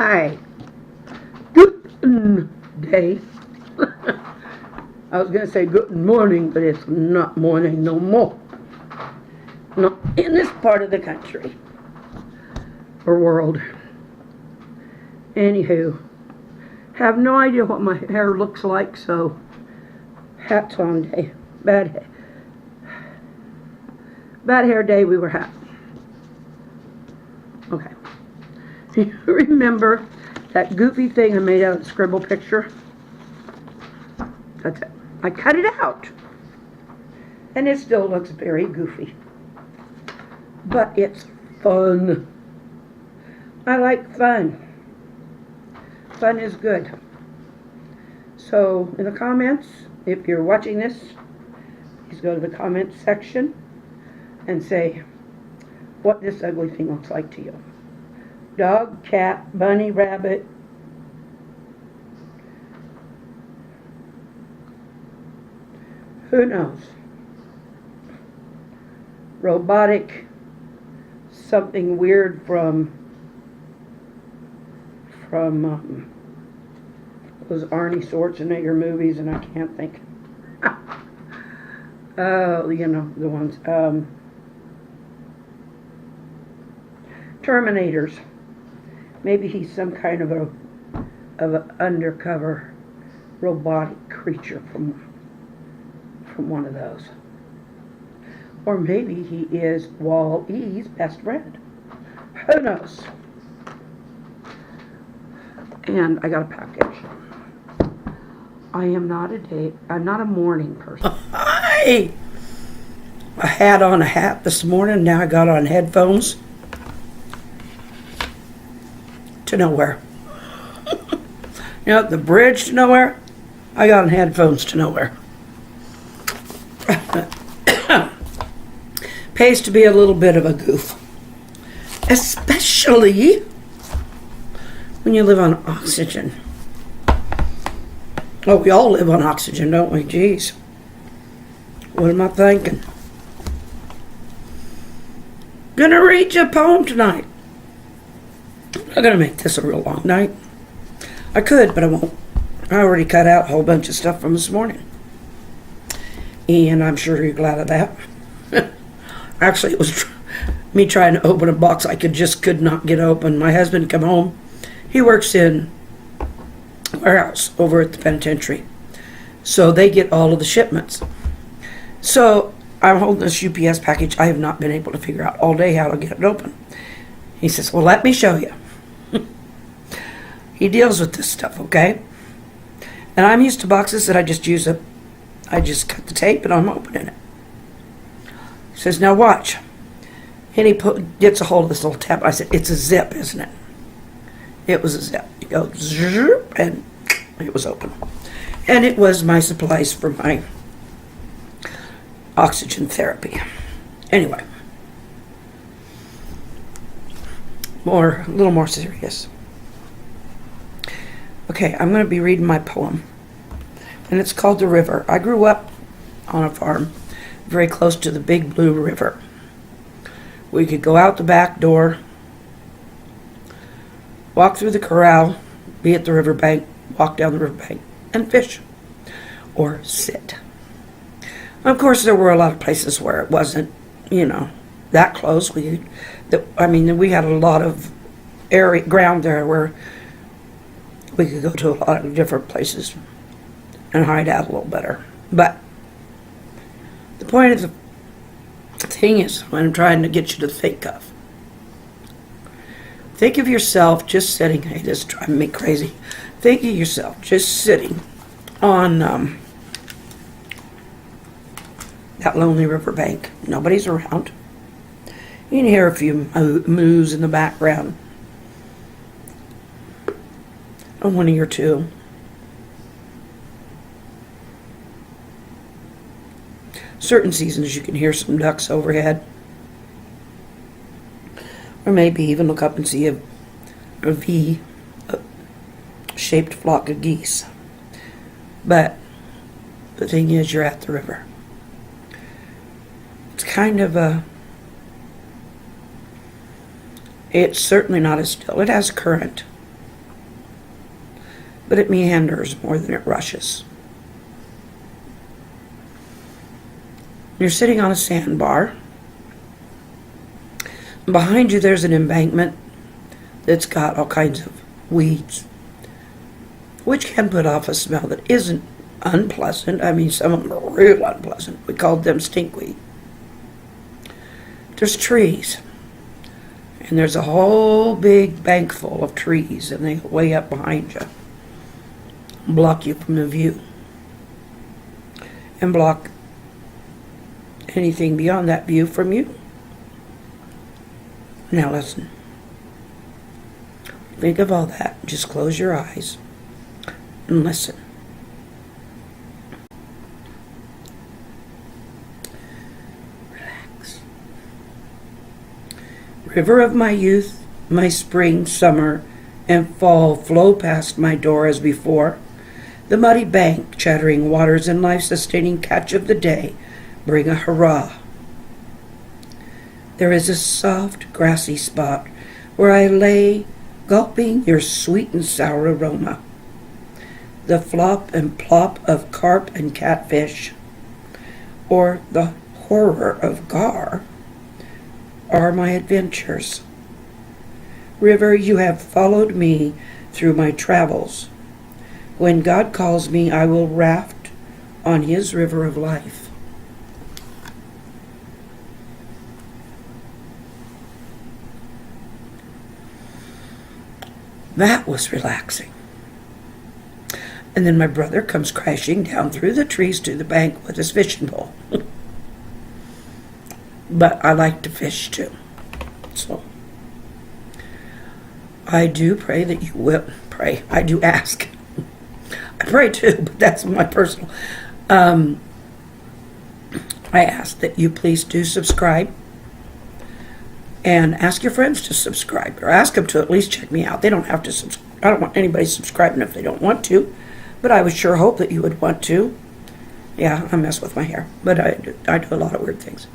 Hi. Good day. I was going to say good morning, but it's not morning no more. Not in this part of the country or world. Anywho, have no idea what my hair looks like, so hats on day. Bad hair day we were having. Okay. You remember that goofy thing I made out of the scribble picture? That's it. I cut it out. And it still looks very goofy. But it's fun. I like fun. Fun is good. So, in the comments, if you're watching this, please go to the comments section and say what this ugly thing looks like to you. Dog, cat, bunny, rabbit. Who knows? Robotic, something weird from those Arnie Schwarzenegger movies, and I can't think. Oh, you know, the ones. Terminators. Maybe he's some kind of an undercover robotic creature from one of those. Or maybe he is Wall-E's best friend. Who knows? And I got a package. I'm not a morning person. Hi! I had on a hat this morning, now I got on headphones. To nowhere. You know, the bridge to nowhere, I got on headphones to nowhere. Pays to be a little bit of a goof. Especially when you live on oxygen. Oh, we all live on oxygen, don't we? Jeez. What am I thinking? Gonna read you a poem tonight. I'm not gonna make this a real long night. I could, but I won't. I already cut out a whole bunch of stuff from this morning. And I'm sure you're glad of that. Actually, it was me trying to open a box I could not get open. My husband come home. He works in a warehouse over at the penitentiary. So they get all of the shipments. So I'm holding this UPS package. I have not been able to figure out all day how to get it open. He says, well, let me show you. He deals with this stuff, okay? And I'm used to boxes that I just cut the tape and I'm opening it. He says, now watch. And he gets a hold of this little tab. I said, it's a zip, isn't it? It was a zip. He goes, zip, and it was open. And it was my supplies for my oxygen therapy. Anyway. A little more serious. Okay, I'm going to be reading my poem. And it's called The River. I grew up on a farm very close to the Big Blue River. We could go out the back door, walk through the corral, be at the riverbank, walk down the riverbank, and fish. Or sit. Of course, there were a lot of places where it wasn't, that close. We had a lot of ground there where we could go to a lot of different places and hide out a little better. But the point of the thing is, what I'm trying to get you to think of yourself just sitting. Hey, this is driving me crazy. Think of yourself just sitting on that lonely riverbank. Nobody's around. You can hear a few moos in the background. A whinny or two. Certain seasons you can hear some ducks overhead. Or maybe even look up and see a V-shaped flock of geese. But the thing is, you're at the river. It's kind of a It's certainly not as still. It has current. but it meanders more than it rushes. You're sitting on a sandbar. Behind you there's an embankment that's got all kinds of weeds, which can put off a smell that isn't unpleasant. I mean, some of them are real unpleasant. We called them stinkweed. There's trees, and there's a whole big bank full of trees, and they go way up behind you, block you from the view, and block anything beyond that view from you. Now listen. Think of all that. Just close your eyes and listen. Relax. River of my youth, my spring, summer, and fall flow past my door as before. The muddy bank, chattering waters, and life-sustaining catch of the day bring a hurrah. There is a soft, grassy spot where I lay, gulping your sweet and sour aroma. The flop and plop of carp and catfish, or the horror of gar, are my adventures. River, you have followed me through my travels. When God calls me, I will raft on his river of life. That was relaxing. And then my brother comes crashing down through the trees to the bank with his fishing pole. But I like to fish too. So I do pray that you will pray. I do ask. I pray too, but that's my personal. I ask that you please do subscribe. And ask your friends to subscribe, or ask them to at least check me out. They don't have to subscribe. I don't want anybody subscribing if they don't want to, but I would sure hope that you would want to. Yeah, I mess with my hair, but I do a lot of weird things.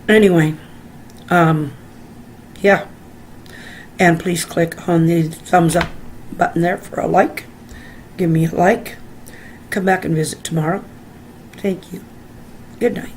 Anyway, yeah. And please click on the thumbs up button there for a like. Give me a like. Come back and visit tomorrow. Thank you. Good night.